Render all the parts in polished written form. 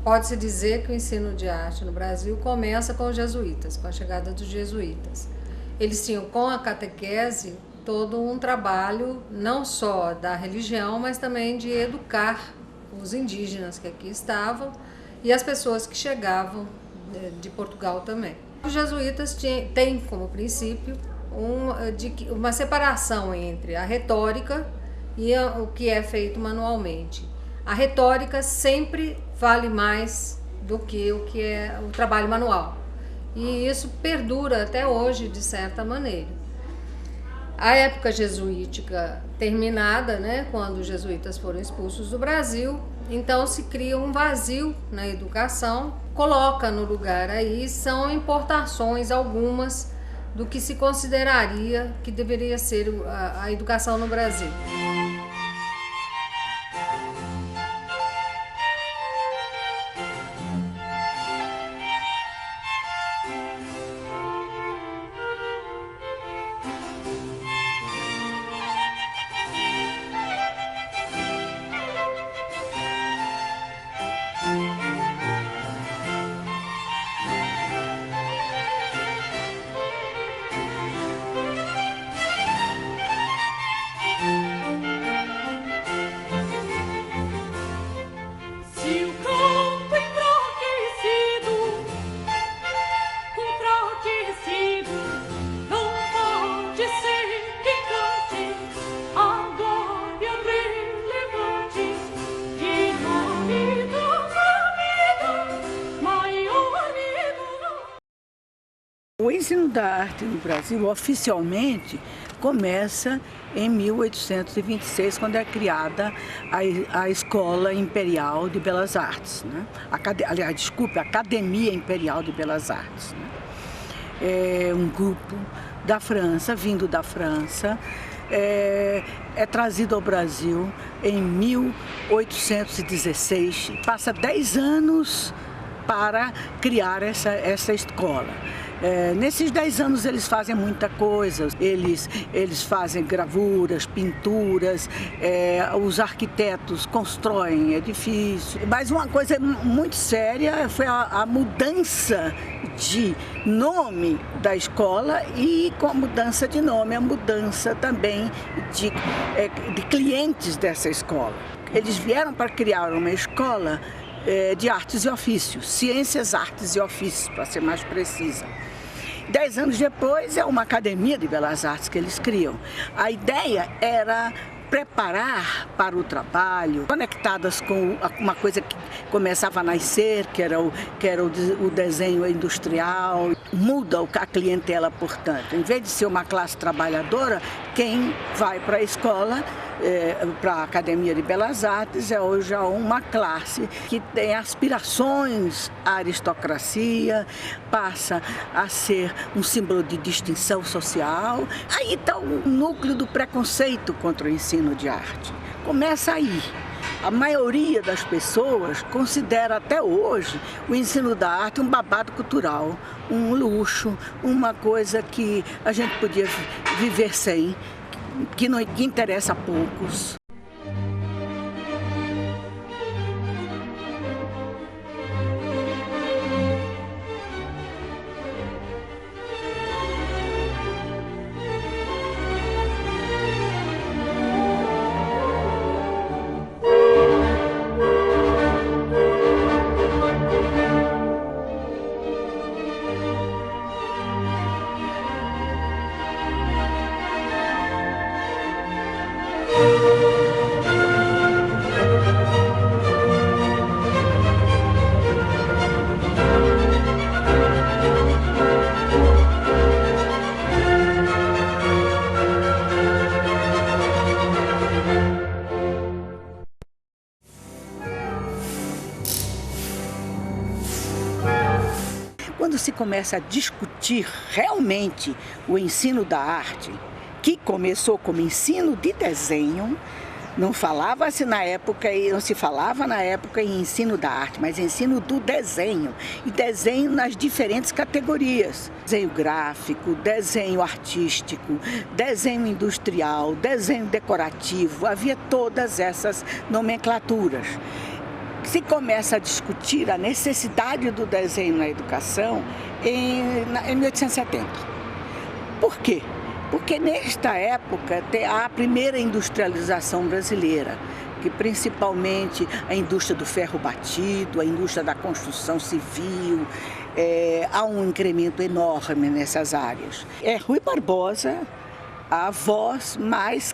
Pode-se dizer que o ensino de arte no Brasil começa com os jesuítas, com a chegada dos jesuítas. Eles tinham com a catequese todo um trabalho não só da religião, mas também de educar os indígenas que aqui estavam e as pessoas que chegavam de Portugal também. Os jesuítas têm como princípio uma separação entre a retórica e o que é feito manualmente. A retórica sempre vale mais do que o que é o trabalho manual. E isso perdura até hoje, de certa maneira. A época jesuítica terminada, né, quando os jesuítas foram expulsos do Brasil, então se cria um vazio na educação, coloca no lugar aí, são importações algumas do que se consideraria que deveria ser a educação no Brasil. O ensino da arte no Brasil, oficialmente, começa em 1826, quando é criada a Escola Imperial de Belas Artes, né? A Academia Imperial de Belas Artes, né? É um grupo da França, vindo da França, é trazido ao Brasil em 1816, passa 10 anos para criar essa escola. Nesses 10 anos eles fazem muita coisa, eles fazem gravuras, pinturas, os arquitetos constroem edifícios. Mas uma coisa muito séria foi a mudança de nome da escola e com a mudança de nome, a mudança também de clientes dessa escola. Eles vieram para criar uma escola de artes e ofícios, ciências, artes e ofícios, para ser mais precisa. 10 anos depois é uma academia de belas artes que eles criam. A ideia era preparar para o trabalho, conectadas com uma coisa que começava a nascer, que era o desenho industrial. Muda a clientela, portanto. Em vez de ser uma classe trabalhadora, quem vai para a escola, para a Academia de Belas Artes, é hoje uma classe que tem aspirações à aristocracia, passa a ser um símbolo de distinção social. Aí está o núcleo do preconceito contra o ensino de arte. Começa aí. A maioria das pessoas considera até hoje o ensino da arte um babado cultural, um luxo, uma coisa que a gente podia viver sem, que interessa a poucos. Música quando se começa a discutir realmente o ensino da arte, que começou como ensino de desenho, não falava-se na época, não se falava na época em ensino da arte, mas ensino do desenho. E desenho nas diferentes categorias. Desenho gráfico, desenho artístico, desenho industrial, desenho decorativo. Havia todas essas nomenclaturas. Se começa a discutir a necessidade do desenho na educação em 1870. Por quê? Porque nesta época há a primeira industrialização brasileira, que principalmente a indústria do ferro batido, a indústria da construção civil, há um incremento enorme nessas áreas. É Rui Barbosa a voz mais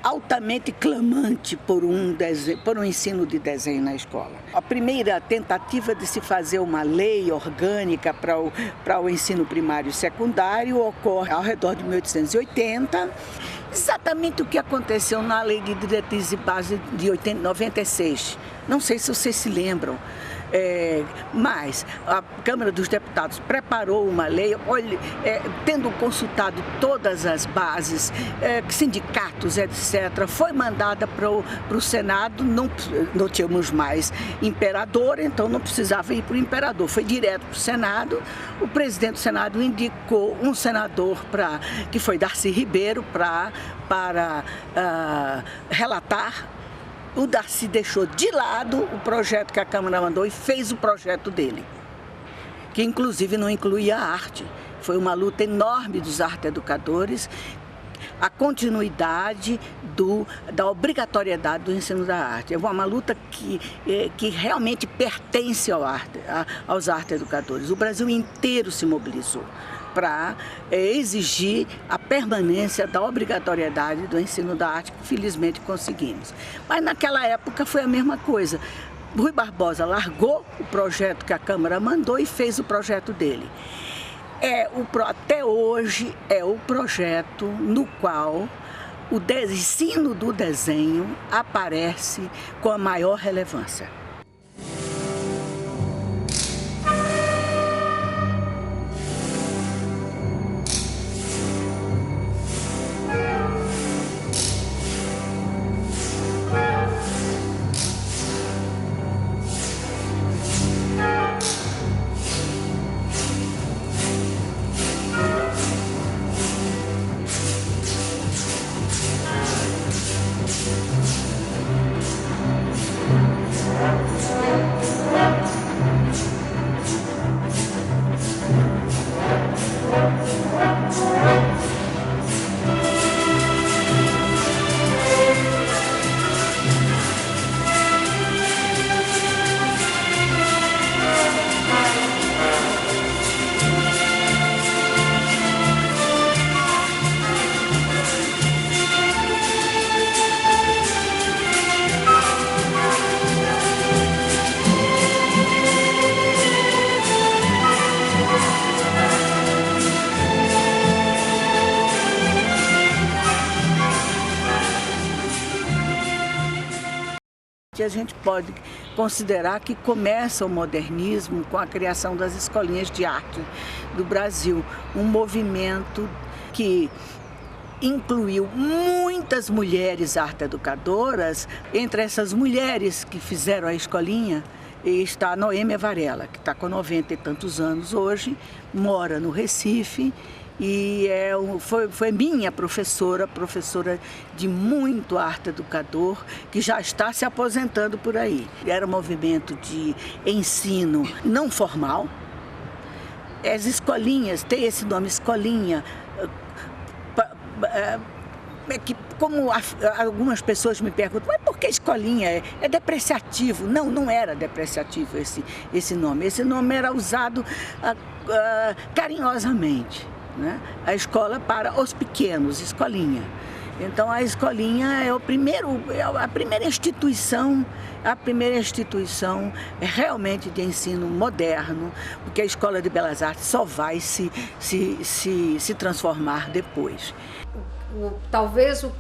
altamente clamante por um ensino de desenho na escola. A primeira tentativa de se fazer uma lei orgânica para o ensino primário e secundário ocorre ao redor de 1880. Exatamente o que aconteceu na Lei de Diretrizes e Bases de 96. Não sei se vocês se lembram. Mas a Câmara dos Deputados preparou uma lei, tendo consultado todas as bases, sindicatos, etc., foi mandada para o Senado, não tínhamos mais imperador, então não precisava ir para o imperador, foi direto para o Senado. O presidente do Senado indicou um senador, que foi Darcy Ribeiro, para relatar. O Darcy deixou de lado o projeto que a Câmara mandou e fez o projeto dele, que inclusive não incluía a arte. Foi uma luta enorme dos arte-educadores, a continuidade da obrigatoriedade do ensino da arte. É uma luta que realmente pertence aos arte-educadores. O Brasil inteiro se mobilizou para exigir a permanência da obrigatoriedade do ensino da arte, que felizmente conseguimos. Mas naquela época foi a mesma coisa. Rui Barbosa largou o projeto que a Câmara mandou e fez o projeto dele. Até hoje é o projeto no qual o ensino do desenho aparece com a maior relevância. A gente pode considerar que começa o modernismo com a criação das escolinhas de arte do Brasil, um movimento que incluiu muitas mulheres arte-educadoras. Entre essas mulheres que fizeram a escolinha está a Noêmia Varela, que está com 90 e tantos anos hoje, mora no Recife, e foi minha professora de muito arte-educador, que já está se aposentando por aí. Era um movimento de ensino não formal. As escolinhas, tem esse nome, escolinha, como algumas pessoas me perguntam, mas por que escolinha? É depreciativo? Não, não era depreciativo esse nome. Esse nome era usado carinhosamente. Né? A escola para os pequenos, escolinha. Então a escolinha é a primeira instituição realmente de ensino moderno, porque a Escola de Belas Artes só vai se transformar depois. Talvez o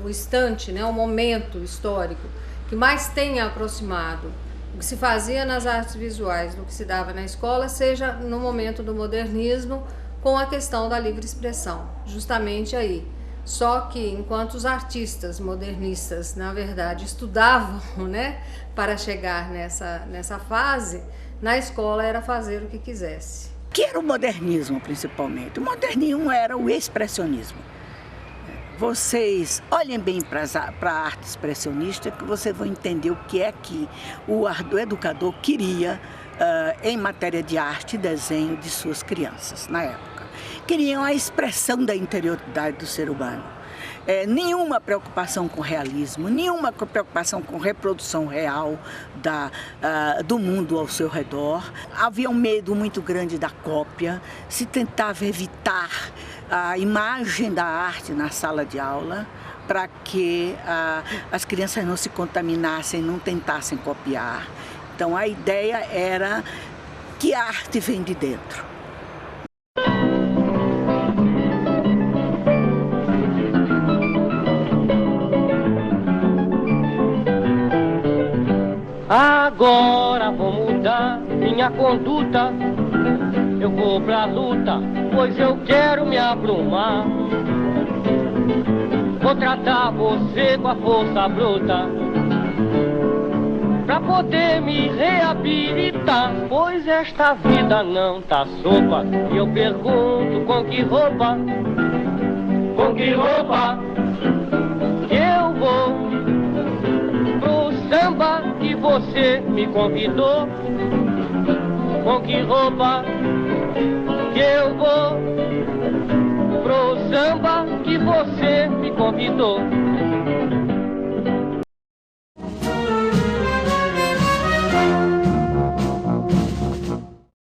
instante, né, o momento histórico que mais tenha aproximado o que se fazia nas artes visuais, do que se dava na escola, seja no momento do modernismo, com a questão da livre expressão, justamente aí. Só que enquanto os artistas modernistas, na verdade, estudavam, né, para chegar nessa fase, na escola era fazer o que quisesse. O que era o modernismo, principalmente? O modernismo era o expressionismo. Vocês olhem bem para a arte expressionista que vocês vão entender o que é que o educador queria em matéria de arte e desenho de suas crianças na época. Queriam a expressão da interioridade do ser humano. Nenhuma preocupação com realismo, nenhuma preocupação com reprodução real do mundo ao seu redor. Havia um medo muito grande da cópia, se tentava evitar a imagem da arte na sala de aula para que as crianças não se contaminassem, não tentassem copiar. Então a ideia era que a arte vem de dentro. Agora vou mudar minha conduta, eu vou pra luta, pois eu quero me abrumar. Vou tratar você com a força bruta, pra poder me reabilitar, pois esta vida não tá sopa. E eu pergunto com que roupa que eu vou pro samba que você me convidou? Com que roupa que eu vou pro samba que você me convidou?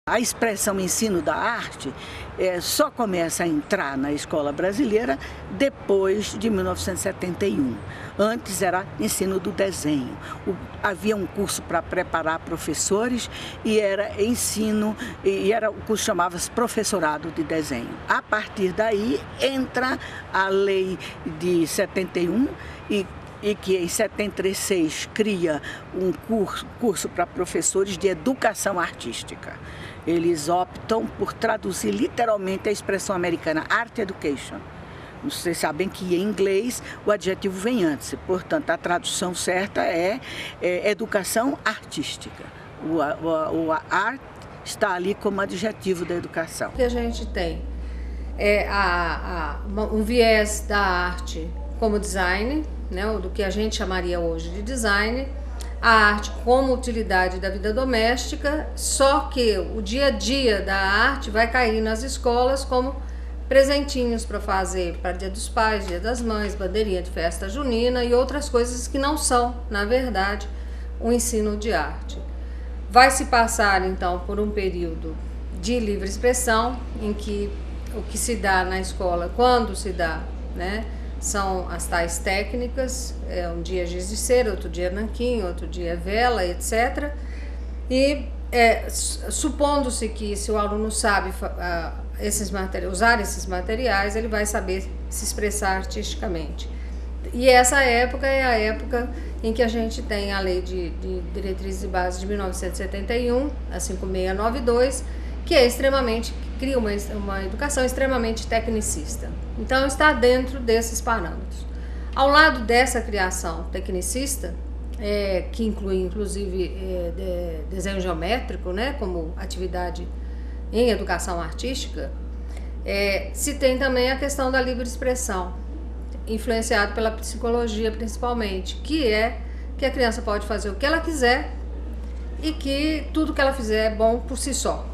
A expressão ensino da arte só começa a entrar na escola brasileira depois de 1971. Antes era ensino do desenho. Havia um curso para preparar professores e era ensino, o curso chamava-se professorado de desenho. A partir daí entra a lei de 71 e que em 76 cria um curso para professores de educação artística. Eles optam por traduzir literalmente a expressão americana Art Education. Vocês sabem que em inglês o adjetivo vem antes, portanto a tradução certa é educação artística. O art está ali como adjetivo da educação. O que a gente tem é um viés da arte como design, né, do que a gente chamaria hoje de design, a arte como utilidade da vida doméstica, só que o dia a dia da arte vai cair nas escolas como presentinhos para fazer para Dia dos Pais, Dia das Mães, bandeirinha de festa junina e outras coisas que não são, na verdade, um ensino de arte. Vai se passar, então, por um período de livre expressão, em que o que se dá na escola, quando se dá, né, são as tais técnicas, um dia giz de cera, outro dia nanquim, outro dia vela, etc. E supondo-se que se o aluno sabe usar esses materiais, ele vai saber se expressar artisticamente. E essa época é a época em que a gente tem a Lei de Diretrizes e Bases de 1971, a 5692, que cria uma educação extremamente tecnicista. Então está dentro desses parâmetros. Ao lado dessa criação tecnicista, que inclui inclusive desenho geométrico, né, como atividade em educação artística, se tem também a questão da livre expressão, influenciado pela psicologia principalmente, que é que a criança pode fazer o que ela quiser e que tudo que ela fizer é bom por si só.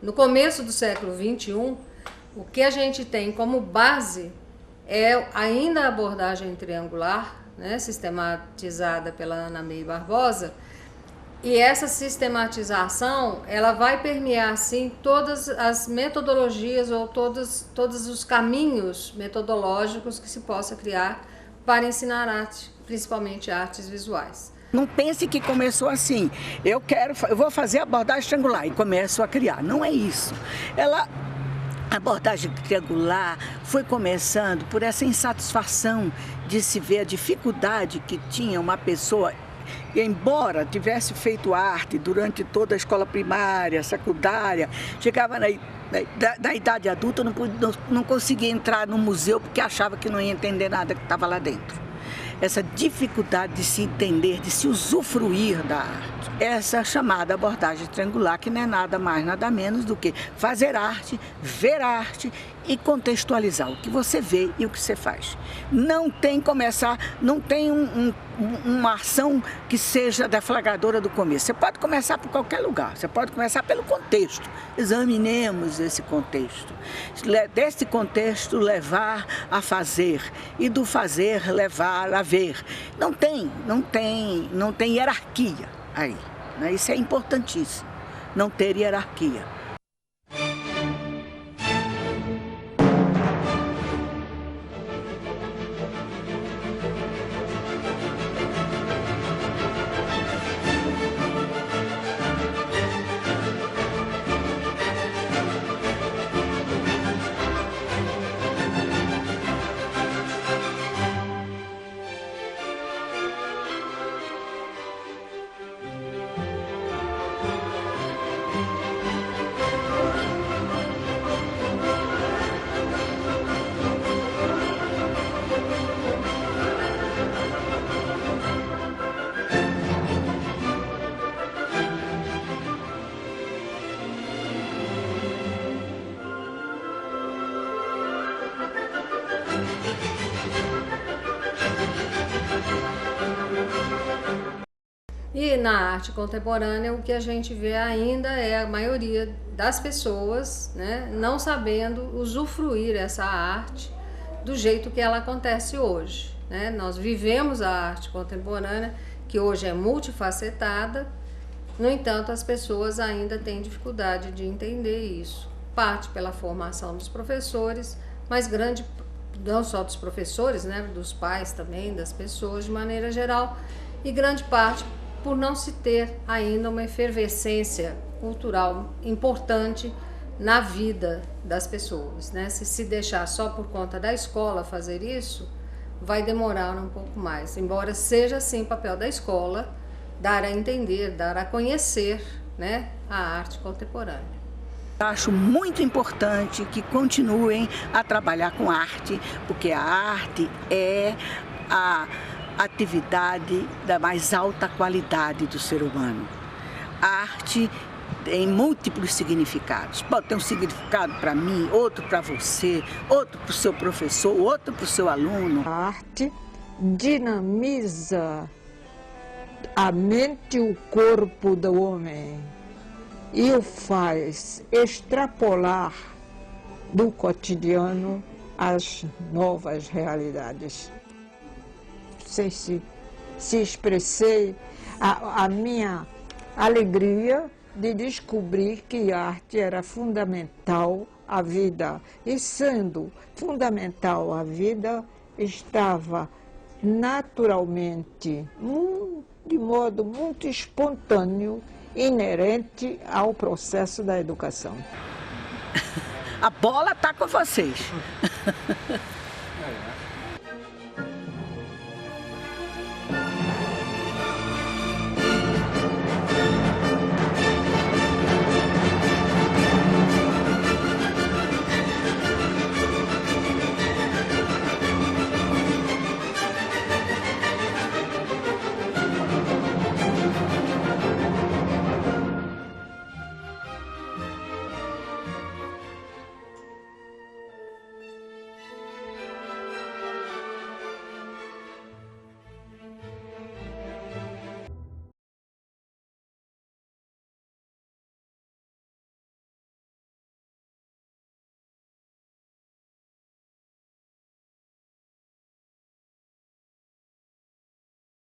No começo do século XXI, o que a gente tem como base é ainda a abordagem triangular, né, sistematizada pela Ana May Barbosa, e essa sistematização ela vai permear assim todas as metodologias ou todos os caminhos metodológicos que se possa criar para ensinar arte, principalmente artes visuais. Não pense que começou assim, eu vou fazer abordagem triangular e começo a criar. Não é isso. A abordagem triangular foi começando por essa insatisfação de se ver a dificuldade que tinha uma pessoa, embora tivesse feito arte durante toda a escola primária, secundária, chegava na idade adulta, não conseguia entrar no museu porque achava que não ia entender nada que estava lá dentro. Essa dificuldade de se entender, de se usufruir da arte. Essa chamada abordagem triangular, que não é nada mais, nada menos do que fazer arte, ver arte e contextualizar o que você vê e o que você faz. Não tem uma ação que seja deflagradora do começo. Você pode começar por qualquer lugar, você pode começar pelo contexto. Examinemos esse contexto. Desse contexto levar a fazer e do fazer levar a ver. Não tem hierarquia aí, né? Isso é importantíssimo, não ter hierarquia. E na arte contemporânea o que a gente vê ainda é a maioria das pessoas, né, não sabendo usufruir essa arte do jeito que ela acontece hoje, né? Nós vivemos a arte contemporânea, que hoje é multifacetada, no entanto as pessoas ainda têm dificuldade de entender isso. Parte pela formação dos professores, mas não só dos professores, né, dos pais também, das pessoas de maneira geral, e grande parte por não se ter ainda uma efervescência cultural importante na vida das pessoas, né? Se deixar só por conta da escola fazer isso, vai demorar um pouco mais, embora seja sim papel da escola dar a entender, dar a conhecer, né, a arte contemporânea. Acho muito importante que continuem a trabalhar com arte, porque a arte é a atividade da mais alta qualidade do ser humano. A arte tem múltiplos significados. Pode ter um significado para mim, outro para você, outro para o seu professor, outro para o seu aluno. A arte dinamiza a mente e o corpo do homem e o faz extrapolar do cotidiano às novas realidades. Não sei se expressei a minha alegria de descobrir que a arte era fundamental à vida. E sendo fundamental à vida, estava naturalmente, de modo muito espontâneo, inerente ao processo da educação. A bola está com vocês.